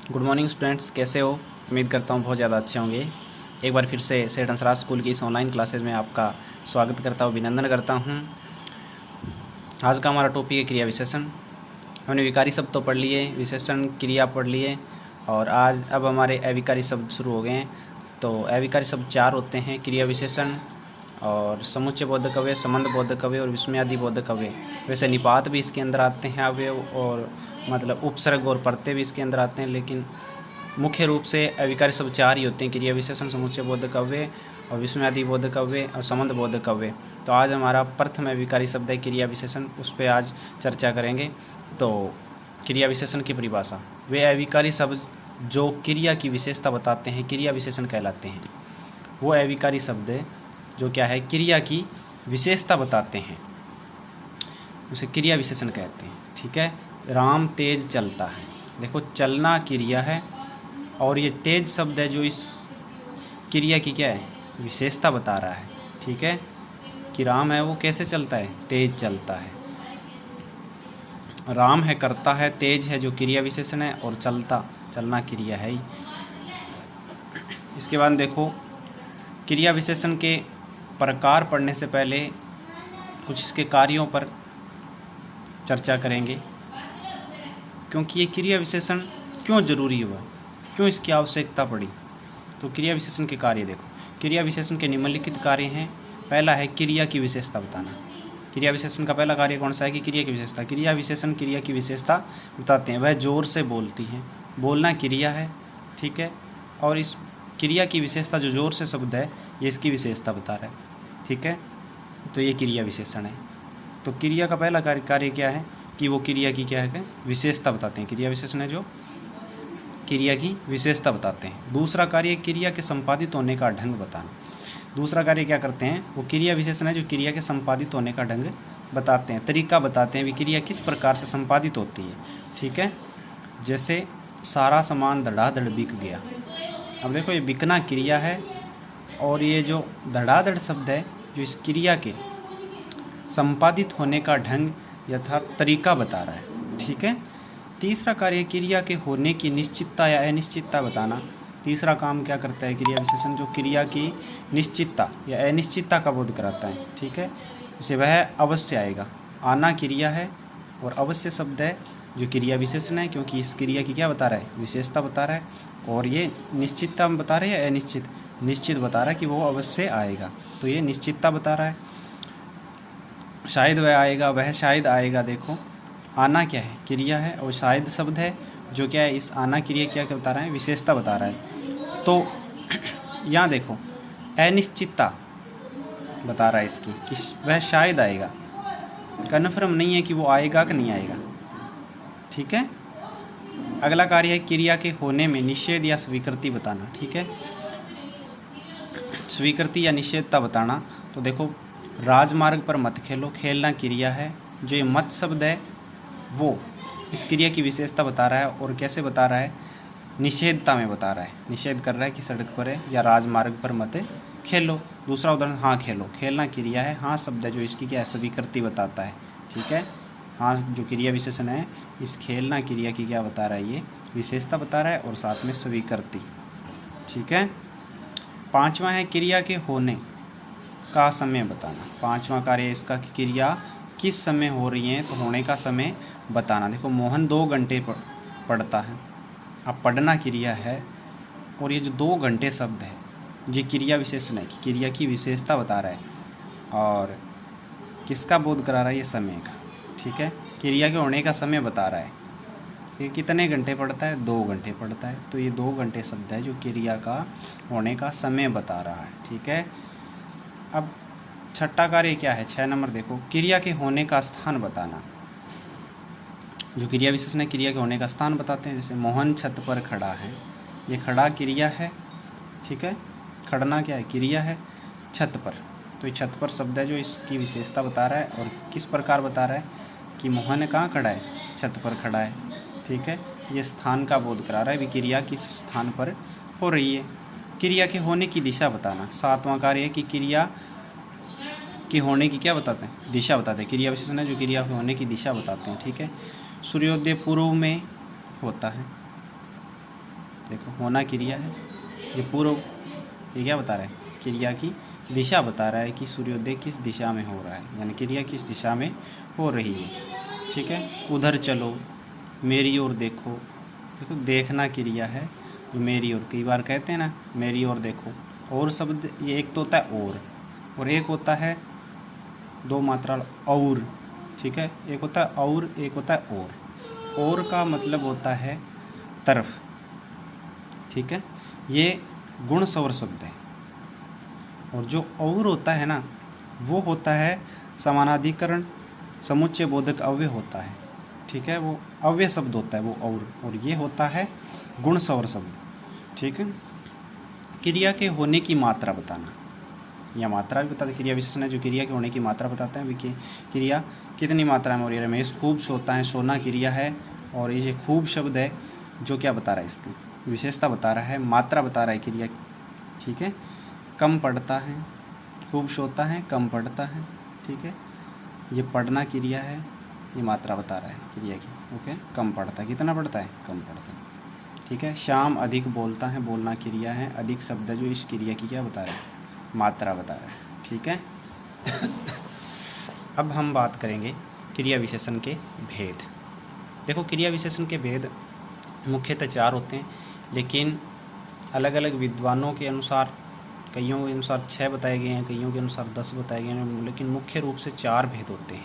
Good morning students, कैसे हो? उम्मीद करता हूँ बहुत ज़्यादा अच्छे होंगे। एक बार फिर से सेठ हंसराज स्कूल की इस ऑनलाइन क्लासेज में आपका स्वागत करता हूँ, अभिनंदन करता हूँ। आज का हमारा टॉपिक है क्रिया विशेषण। हमने विकारी शब्द तो पढ़ लिए, विशेषण क्रिया पढ़ लिए और अब हमारे अविकारी शब्द शुरू हो गए हैं। तो अविकारी शब्द 4 होते हैं: क्रिया विशेषण और समुच्चय बोधक अव्यय, संबंध बोधक अव्यय और विस्मयादि बोधक अव्यय। वैसे निपात भी इसके अंदर आते हैं अवयव, और मतलब उपसर्ग और प्रत्यय भी इसके अंदर आते हैं, लेकिन मुख्य रूप से अविकारी शब्द 4 ही होते हैं: क्रिया विशेषण, समुच्चय बोधक अव्यय और विस्मयादि बोधक अव्यय और संबंध बोधक अव्यय। तो आज हमारा प्रथम अविकारी शब्द है क्रिया विशेषण, उस पर आज चर्चा करेंगे। तो क्रिया विशेषण की परिभाषा: वे अविकारी शब्द जो क्रिया की विशेषता बताते हैं क्रिया विशेषण कहलाते हैं। वो अविकारी शब्द जो क्या है, क्रिया की विशेषता बताते हैं, उसे क्रिया विशेषण कहते हैं। ठीक है। राम तेज चलता है, देखो चलना क्रिया है और ये तेज शब्द है जो इस क्रिया की क्या है, विशेषता बता रहा है। ठीक है, कि राम है वो कैसे चलता है, तेज चलता है। राम है करता है, तेज है जो क्रिया विशेषण है, और चलना क्रिया है ही। इसके बाद देखो, क्रिया विशेषण के प्रकार पढ़ने से पहले कुछ इसके कार्यों पर चर्चा करेंगे, क्योंकि ये क्रिया विशेषण क्यों जरूरी हुआ, क्यों इसकी आवश्यकता पड़ी। तो क्रिया विशेषण के कार्य देखो। क्रिया विशेषण के निम्नलिखित कार्य हैं। पहला है क्रिया की विशेषता बताना। क्रिया विशेषण का पहला कार्य कौन सा है कि क्रिया की विशेषता। क्रिया विशेषण क्रिया की विशेषता बताते हैं। वह जोर से बोलती है, बोलना क्रिया है। ठीक है, और इस क्रिया की विशेषता जो जोर से शब्द है, ये इसकी विशेषता बता रहा है। ठीक है, तो ये क्रिया विशेषण है। तो क्रिया का पहला कार्य क्या है कि वो क्रिया की क्या है, विशेषता बताते हैं। क्रिया विशेषण है जो क्रिया की विशेषता बताते हैं। दूसरा कार्य क्रिया के संपादित होने का ढंग बताना। दूसरा कार्य क्या करते हैं, वो क्रिया विशेषण है जो क्रिया के संपादित होने का ढंग बताते हैं, तरीका बताते हैं, भी क्रिया किस प्रकार से संपादित होती है। ठीक है, जैसे सारा सामान धड़ाधड़ बिक गया। अब देखो, ये बिकना क्रिया है और ये जो धड़ाधड़ शब्द है जो इस क्रिया के संपादित होने का ढंग यथार्थ तरीका बता रहा है। ठीक है। तीसरा कार्य क्रिया के होने की निश्चितता या अनिश्चितता बताना। तीसरा काम क्या करता है क्रिया विशेषण, जो क्रिया की निश्चितता या अनिश्चितता का बोध कराता है। ठीक है, जैसे वह अवश्य आएगा। आना क्रिया है और अवश्य शब्द है जो क्रिया विशेषण है, क्योंकि इस क्रिया की क्या बता रहा है, विशेषता बता रहा है। और ये निश्चितता बता रहा है या अनिश्चित, निश्चित बता रहा है कि वो अवश्य आएगा, तो ये निश्चितता बता रहा है। शायद वह आएगा, वह शायद आएगा। देखो, आना क्या है, क्रिया है, और शायद शब्द है जो क्या है, इस आना क्रिया क्या बता रहा है, विशेषता बता रहा है। तो यहाँ देखो, अनिश्चितता बता रहा है इसकी कि वह शायद आएगा, कन्फर्म नहीं है कि वो आएगा कि नहीं आएगा। ठीक है। अगला कार्य है क्रिया के होने में निषेध या स्वीकृति बताना। ठीक है, स्वीकृति या निषेधता बताना। तो देखो, राजमार्ग पर मत खेलो, खेलना क्रिया है। जो ये मत शब्द है वो इस क्रिया की विशेषता बता रहा है, और कैसे बता रहा है, निषेधता में बता रहा है। निषेध कर रहा है कि सड़क पर है या राजमार्ग पर मत खेलो। दूसरा उदाहरण, हाँ खेलो, खेलना क्रिया है, हाँ शब्द है जो इसकी क्या है, स्वीकृति बताता है। ठीक है, हाँ जो क्रिया विशेषण है, इस खेलना क्रिया की क्या बता रहा है, ये विशेषता बता रहा है, और साथ में स्वीकृति। ठीक है। पांचवा है क्रिया के होने का समय बताना। पांचवा कार्य इसका कि क्रिया किस समय हो रही है, तो होने का समय बताना। देखो, मोहन 2 घंटे पढ़ता है। अब पढ़ना क्रिया है, और ये जो 2 घंटे शब्द है ये क्रिया विशेषण है कि क्रिया की विशेषता बता रहा है, और किसका बोध करा रहा है, ये समय का। ठीक है, क्रिया के होने का समय बता रहा है। ये कितने घंटे पढ़ता है, 2 घंटे पढ़ता है, तो ये 2 घंटे शब्द है जो क्रिया का होने का समय बता रहा है। ठीक है। अब छठा कार्य क्या है, 6 नंबर देखो, क्रिया के होने का स्थान बताना। जो क्रिया विशेषण है क्रिया के होने का स्थान बताते हैं। जैसे मोहन छत पर खड़ा है, ये खड़ा क्रिया है। ठीक है, खड़ना क्या है, क्रिया है। छत पर, तो ये छत पर शब्द है जो इसकी विशेषता बता रहा है, और किस प्रकार बता रहा है कि मोहन कहाँ खड़ा है, छत पर खड़ा है। ठीक है, ये स्थान का बोध करा रहा है, भी क्रिया किस स्थान पर हो रही है। क्रिया के होने की दिशा बताना। 7वां कार्य है कि क्रिया के होने की क्या बताते हैं, दिशा बताते हैं। क्रिया विशेषण है जो क्रिया के होने की दिशा बताते हैं। ठीक है, सूर्योदय पूर्व में होता है, देखो होना क्रिया है, ये पूर्व, ये क्या बता रहा है, क्रिया की दिशा बता रहा है कि सूर्योदय किस दिशा में हो रहा है, यानी क्रिया किस दिशा में हो रही है। ठीक है, उधर चलो, मेरी ओर देखो, देखो देखना क्रिया है, जो मेरी ओर, कई बार कहते हैं ना मेरी ओर देखो। और शब्द ये एक तो होता है और एक होता है दो मात्रा और। ठीक है, एक होता है और, एक होता है और का मतलब होता है तरफ। ठीक है, ये गुण स्वर शब्द है। और जो और होता है ना, वो होता है समानाधिकरण समुच्चय बोधक अव्यय होता है। ठीक है, वो अव्यय शब्द होता है वो और ये होता है गुण स्वर शब्द। ठीक है, क्रिया के होने की मात्रा बताना, या मात्रा भी बताते, क्रिया विशेषण है जो क्रिया के होने की मात्रा बताते हैं। क्रिया कितनी मात्रा में हो रही है, रमेश खूब सोता है, सोना क्रिया है। और ये खूब शब्द है जो क्या बता रहा है, इसकी विशेषता बता रहा है, मात्रा बता रहा है क्रिया। ठीक है, कम पढ़ता है, खूब सोता है, कम पढ़ता है। ठीक है, ये पढ़ना क्रिया है, ये मात्रा बता रहा है क्रिया की। ओके, कम पढ़ता है, कितना पढ़ता है, कम पढ़ता है। ठीक है, श्याम अधिक बोलता है, बोलना क्रिया है, अधिक शब्द है जो इस क्रिया की क्या बता रहा है, मात्रा बता रहा है। ठीक है अब हम बात करेंगे क्रिया विशेषण के भेद। देखो, क्रिया विशेषण के भेद मुख्यतः 4 होते हैं, लेकिन अलग अलग विद्वानों के अनुसार, कईयों के अनुसार 6 बताए गए हैं, कईयों के अनुसार 10 बताए गए हैं, लेकिन मुख्य रूप से 4 भेद होते हैं।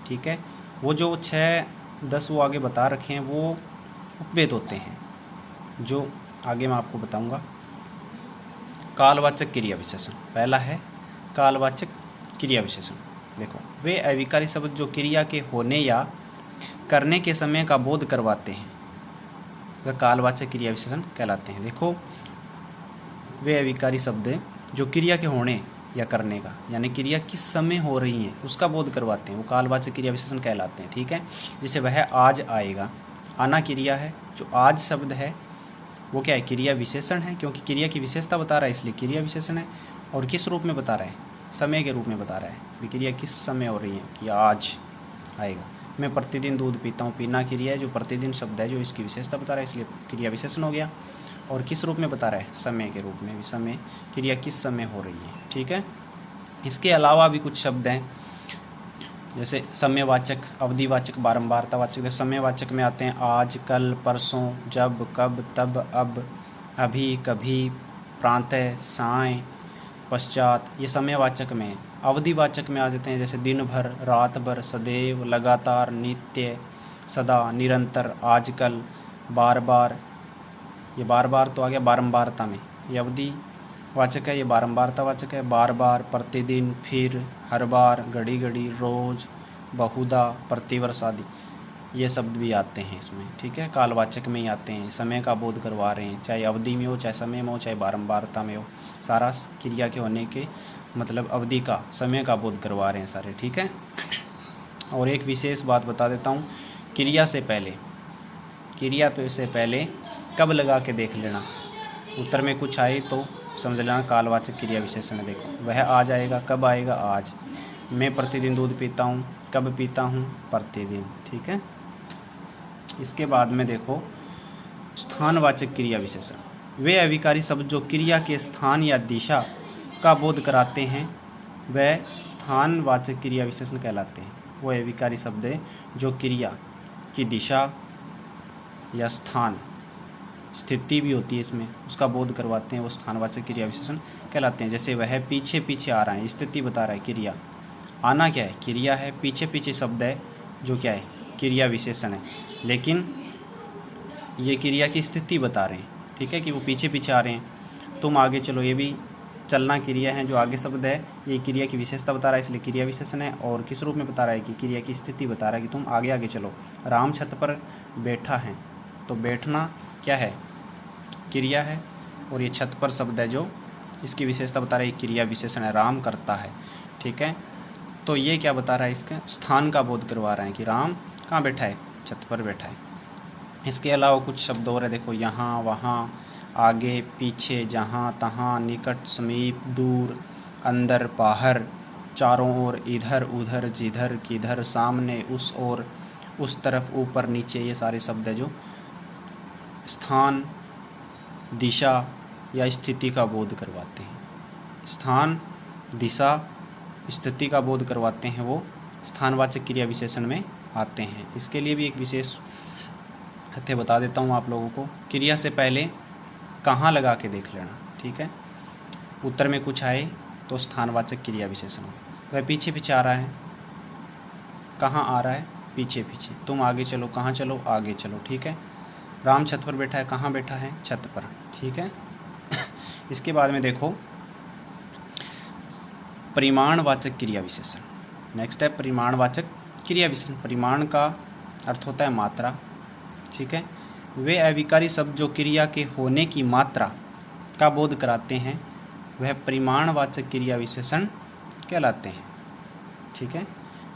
ठीक है, वो जो 6-10 वो आगे बता रखे हैं वो उपभेद होते हैं, जो आगे मैं आपको बताऊंगा। कालवाचक क्रिया विशेषण, पहला है कालवाचक क्रिया विशेषण। देखो, वे अविकारी शब्द जो क्रिया के होने या करने के समय का बोध करवाते हैं, वह कालवाचक क्रिया विशेषण कहलाते हैं। देखो, वे अविकारी शब्द जो क्रिया के होने या करने का, यानी क्रिया किस समय हो रही है उसका बोध करवाते हैं, वो कालवाचक क्रिया विशेषण कहलाते हैं। ठीक है, जैसे वह आज आएगा, आना क्रिया है, जो आज शब्द है वो क्या है, क्रिया विशेषण है, क्योंकि क्रिया की विशेषता बता रहा है इसलिए क्रिया विशेषण है। और किस रूप में बता रहा है, समय के रूप में बता रहा है, क्रिया किस समय हो रही है, कि आज आएगा। मैं प्रतिदिन दूध पीता हूँ, पीना क्रिया है, जो प्रतिदिन शब्द है जो इसकी विशेषता बता रहा है, इसलिए क्रिया विशेषण हो गया। और किस रूप में बता रहा है, समय के रूप में भी, समय क्रिया किस समय हो रही है। ठीक है, इसके अलावा भी कुछ शब्द हैं, जैसे समयवाचक, अवधिवाचक, बारंबारतावाचक। जैसे समयवाचक में आते हैं आज, कल, परसों, जब, कब, तब, अब, अभी, कभी, प्रातः, साय, पश्चात, ये समयवाचक में। अवधिवाचक में आ जाते हैं जैसे दिन भर, रात भर, सदैव, लगातार, नित्य, सदा, निरंतर, आजकल, बार बार। ये बार बार तो आ गया बारंबारता में, ये अवधि वाचक है, ये बारंबारतावाचक है, बार बार, प्रतिदिन, फिर, हर बार, घड़ी घड़ी, रोज, बहुधा, प्रतिवर्ष आदि ये शब्द भी आते हैं इसमें। ठीक है, कालवाचक में ही आते हैं, समय का बोध करवा रहे हैं, चाहे अवधि में हो, चाहे समय में हो, चाहे बारंबारता में हो, सारा क्रिया के होने के मतलब अवधि का, समय का बोध करवा रहे हैं सारे। ठीक है, और एक विशेष बात बता देता हूँ, क्रिया से पहले, क्रिया से पहले कब लगा के देख लेना, उत्तर में कुछ आए तो समझ लेना कालवाचक क्रिया विशेषण है। देखो, वह आज आएगा, कब आएगा, आज। मैं प्रतिदिन दूध पीता हूँ, कब पीता हूँ, प्रतिदिन। ठीक है, इसके बाद में देखो स्थानवाचक क्रिया विशेषण, वे अविकारी शब्द जो क्रिया के स्थान या दिशा का बोध कराते हैं वह स्थानवाचक क्रिया विशेषण कहलाते हैं। वो अविकारी शब्द है जो क्रिया की दिशा या स्थान, स्थिति भी होती है इसमें, उसका बोध करवाते हैं, वो स्थानवाचक क्रिया विशेषण कहलाते हैं। जैसे वह पीछे पीछे आ रहा है, स्थिति बता रहा है, क्रिया। आना क्या है, क्रिया है, पीछे पीछे शब्द है जो क्या है, क्रिया विशेषण है, लेकिन ये क्रिया की स्थिति बता रहे हैं। ठीक है, कि वो पीछे पीछे आ रहे हैं, तुम आगे चलो, ये भी चलना क्रिया है, जो आगे शब्द है ये क्रिया की विशेषता बता रहा है, इसलिए क्रिया विशेषण है। और किस रूप में बता रहा है, कि क्रिया की स्थिति बता रहा है कि तुम आगे आगे चलो। राम छत पर बैठा है, तो बैठना क्या है, क्रिया है, और ये छत पर शब्द है जो इसकी विशेषता बता रहा है, क्रिया विशेषण है, राम करता है। ठीक है, तो ये क्या बता रहा है, इसके स्थान का बोध करवा रहा है कि राम कहाँ बैठा है, छत पर बैठा है। इसके अलावा कुछ शब्द और है, देखो, यहाँ, वहाँ, आगे, पीछे, जहाँ, तहाँ, निकट, समीप, दूर, अंदर, बाहर, चारों ओर, इधर, उधर, जिधर, किधर, सामने, उस ओर, उस तरफ, ऊपर, नीचे, ये सारे शब्द है जो स्थान दिशा या स्थिति का बोध करवाते हैं। स्थान, दिशा, स्थिति का बोध करवाते हैं, वो स्थानवाचक क्रिया विशेषण में आते हैं। इसके लिए भी एक विशेष हत्या बता देता हूँ आप लोगों को। क्रिया से पहले कहाँ लगा के देख लेना, ठीक है। उत्तर में कुछ आए तो स्थानवाचक क्रिया विशेषण हो। वह पीछे पीछे आ रहा है, कहाँ आ रहा है, पीछे पीछे। तुम आगे चलो, कहाँ चलो, आगे चलो, ठीक है। राम छत पर बैठा है, कहाँ बैठा है, छत पर, ठीक है। इसके बाद में देखो परिमाणवाचक क्रिया विशेषण। नेक्स्ट है परिमाणवाचक क्रिया विशेषण। परिमाण का अर्थ होता है मात्रा, ठीक है। वे अविकारी शब्द जो क्रिया के होने की मात्रा का बोध कराते हैं वह परिमाणवाचक क्रिया विशेषण कहलाते हैं, ठीक है।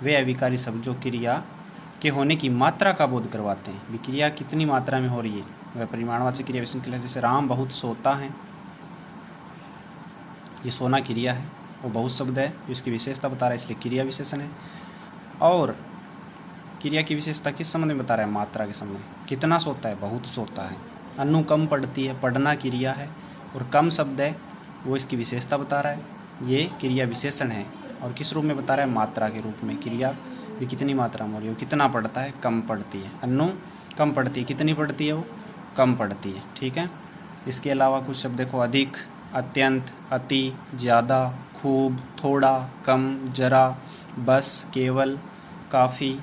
वे अविकारी शब्द जो क्रिया के होने की मात्रा का बोध करवाते हैं, क्रिया कितनी मात्रा में हो रही है, वह परिमाणवाचक क्रिया विशेषण कहलाते हैं। जैसे राम बहुत सोता है, ये सोना क्रिया है, वो बहुत शब्द है, इसकी विशेषता बता रहा है, इसलिए क्रिया विशेषण है। और क्रिया की विशेषता किस संबंध में बता रहा है, मात्रा के संबंध में। कितना सोता है, बहुत सोता है। अनु कम पढ़ती है, पढ़ना क्रिया है, और कम शब्द है, वो इसकी विशेषता बता रहा है। ये क्रिया विशेषण है, और किस रूप में बता रहा है, मात्रा के रूप में। क्रिया भी कितनी मात्रा में हो रही है, वो कितना पढ़ता है, कम पढ़ती है। अनु कम पढ़ती है, कितनी पढ़ती है, वो कम पढ़ती है, ठीक है। इसके अलावा कुछ शब्द देखो, अधिक, अत्यंत, अति, ज़्यादा, खूब, थोड़ा, कम, जरा, बस, केवल, काफ़ी,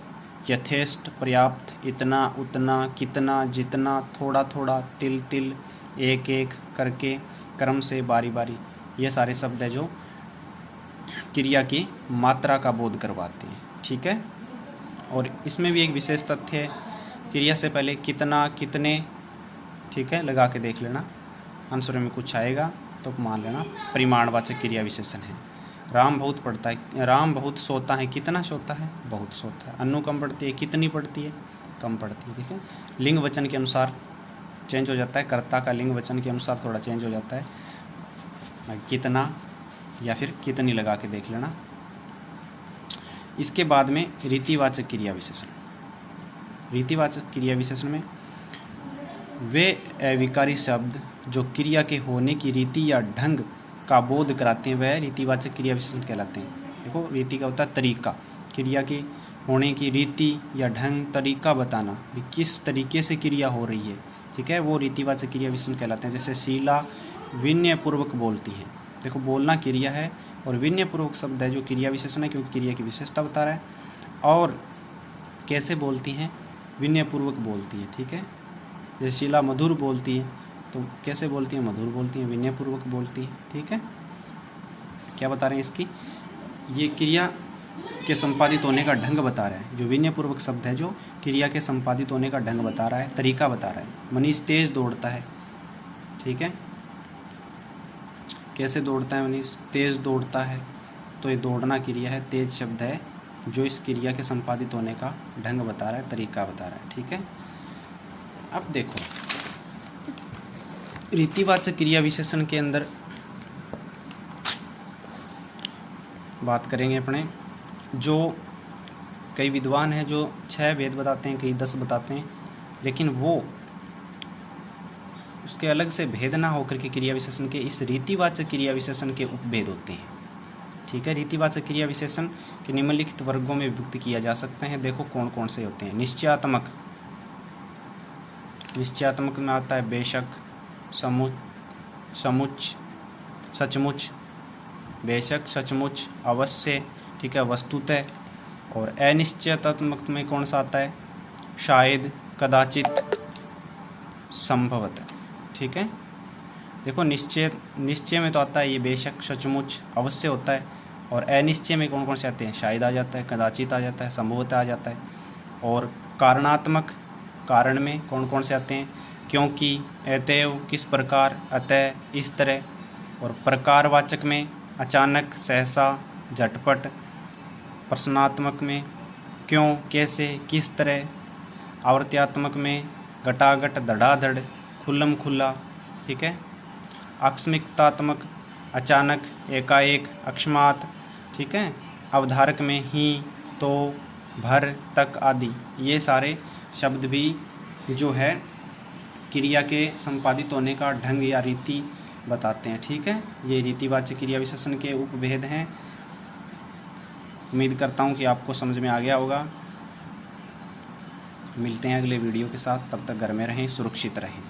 यथेष्ट, पर्याप्त, इतना, उतना, कितना, जितना, थोड़ा थोड़ा, तिल तिल, एक एक करके, क्रम से, बारी बारी। ये सारे शब्द हैं जो क्रिया की मात्रा का बोध करवाते हैं, ठीक है। और इसमें भी एक विशेष तथ्य है, क्रिया से पहले कितना, कितने, ठीक है, लगा के देख लेना, आंसर में कुछ आएगा तो मान लेना परिमाणवाचक क्रिया विशेषण है। राम बहुत पढ़ता है, राम बहुत सोता है, कितना सोता है, बहुत सोता है। अनु कम पढ़ती है, कितनी पढ़ती है, कम पढ़ती है, ठीक है। लिंग वचन के अनुसार चेंज हो जाता है, कर्ता का लिंग वचन के अनुसार थोड़ा चेंज हो जाता है, कितना या फिर कितनी लगा के देख लेना। इसके बाद में रीतिवाचक क्रिया विशेषण। रीतिवाचक क्रिया विशेषण में वे अविकारी शब्द जो क्रिया के होने की रीति या ढंग का बोध कराते हैं वह रीतिवाचक क्रिया विशेषण कहलाते हैं। देखो रीति का होता है तरीका, क्रिया के होने की रीति या ढंग, तरीका बताना भी किस तरीके से क्रिया हो रही है, ठीक है, वो रीतिवाचक क्रिया विशेषण कहलाते हैं। जैसे शीला विनयपूर्वक बोलती है, देखो बोलना क्रिया है और विनयपूर्वक शब्द है जो क्रिया विशेषण है, क्योंकि क्रिया की विशेषता बता रहा है। और कैसे बोलती हैं, विनयपूर्वक बोलती है, ठीक है। जैसे शीला मधुर बोलती है तो कैसे बोलती है, मधुर बोलती है, विनयपूर्वक बोलती है, ठीक है। क्या बता रहे हैं इसकी, ये क्रिया के संपादित होने का ढंग बता रहा है। जो विनयपूर्वक शब्द है जो क्रिया के संपादित होने का ढंग बता रहा है, तरीका बता रहा है। मनीष तेज दौड़ता है, ठीक है, कैसे दौड़ता है मनीष, तेज दौड़ता है, तो ये दौड़ना क्रिया है, तेज शब्द है जो इस क्रिया के संपादित होने का ढंग बता रहा है, तरीका बता रहा है, ठीक है। अब देखो रीतिवाचक क्रिया विशेषण के अंदर बात करेंगे अपने, जो कई विद्वान हैं जो 6 भेद बताते हैं, कई 10 बताते हैं, लेकिन वो उसके अलग से भेद ना होकर के क्रिया विशेषण के इस रीतिवाचक क्रिया विशेषण के उपभेद होते हैं, ठीक है। रीतिवाचक क्रिया विशेषण के निम्नलिखित वर्गों में विभक्त किया जा सकते हैं। देखो कौन कौन से होते हैं। निश्चयात्मक, निश्चयात्मक में आता है बेशक, समुच, सचमुच, बेशक, सचमुच, अवश्य, ठीक है, वस्तुतः। और अनिश्चयात्मक में कौन सा आता है, शायद, कदाचित, संभवतः, ठीक है। देखो निश्चय में तो आता है ये बेशक, सचमुच, अवश्य होता है। और अनिश्चय में कौन कौन से आते हैं, शायद आ जाता है, कदाचित आ जाता है, संभवतः आ जाता है। और कारणात्मक, कारण में कौन कौन से आते हैं, क्योंकि, अतएव, किस प्रकार, अतः, इस तरह। और प्रकारवाचक में अचानक, सहसा, झटपट। प्रश्नात्मक में क्यों, कैसे, किस तरह। आवर्त्यात्मक में घटाघट, धड़ाधड़, खुल्लम खुल्ला, ठीक है। आकस्मिकतात्मक, अचानक, एकाएक, अकस्मात, ठीक है। अवधारक में ही, तो, भर, तक आदि। ये सारे शब्द भी जो है क्रिया के संपादित होने का ढंग या रीति बताते हैं। ठीक है, ये रीतिवाच्य क्रिया विशेषण के उपभेद हैं। उम्मीद करता हूँ कि आपको समझ में आ गया होगा। मिलते हैं अगले वीडियो के साथ, तब तक घर में रहें, सुरक्षित रहें।